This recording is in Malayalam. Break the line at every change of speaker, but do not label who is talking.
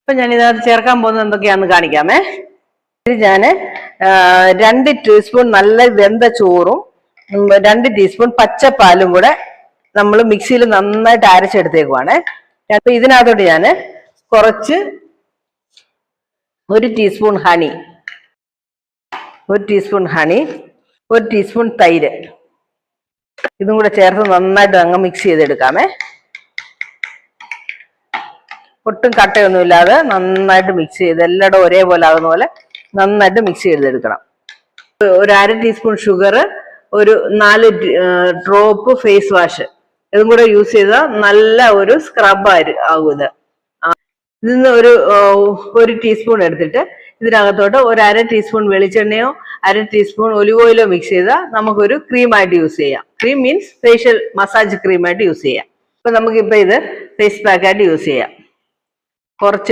ഇപ്പൊ ഞാൻ ഇതിനകത്ത് ചേർക്കാൻ പോകുന്നത് എന്തൊക്കെയാണെന്ന് കാണിക്കാമേ. ഇത് ഞാൻ 2 ടീസ്പൂൺ നല്ല വെന്ത ചോറും 2 ടീസ്പൂൺ പച്ചപ്പാലും കൂടെ നമ്മൾ മിക്സിയിൽ നന്നായിട്ട് അരച്ചെടുത്തേക്കുവാണ്. അപ്പൊ ഇതിനകത്തോട്ട് ഞാൻ കുറച്ച് 1 teaspoon honey, 1 teaspoon honey, 1 teaspoon തൈര് ഇതും കൂടെ ചേർത്ത് നന്നായിട്ട് അങ്ങ് മിക്സ് ചെയ്തെടുക്കാമേ. ഒട്ടും കട്ടയൊന്നുമില്ലാതെ നന്നായിട്ട് മിക്സ് ചെയ്ത് എല്ലായിടും ഒരേപോലെ ആകുന്ന പോലെ നന്നായിട്ട് മിക്സ് ചെയ്തെടുക്കണം. ഒരു 1/2 ടീസ്പൂൺ ഷുഗർ, ഒരു 4 ഡ്രോപ്പ് ഫേസ് വാഷ് ഇതും കൂടെ യൂസ് ചെയ്താൽ നല്ല ഒരു സ്ക്രബ് ആകും ഇത്. ഇതിന്ന് ഒരു ടീസ്പൂൺ എടുത്തിട്ട് ഇതിനകത്തോട്ട് ഒരു 1/2 ടീസ്പൂൺ വെളിച്ചെണ്ണയോ 1/2 ടീസ്പൂൺ ഒലിവ് ഓയിലോ മിക്സ് ചെയ്താൽ നമുക്കൊരു ക്രീമായിട്ട് യൂസ് ചെയ്യാം. ക്രീം മീൻസ് ഫേഷ്യൽ മസാജ് ക്രീമായിട്ട് യൂസ് ചെയ്യാം. അപ്പൊ നമുക്കിപ്പോൾ ഇത് ഫേസ് പാക്കായിട്ട് യൂസ് ചെയ്യാം. കുറച്ച്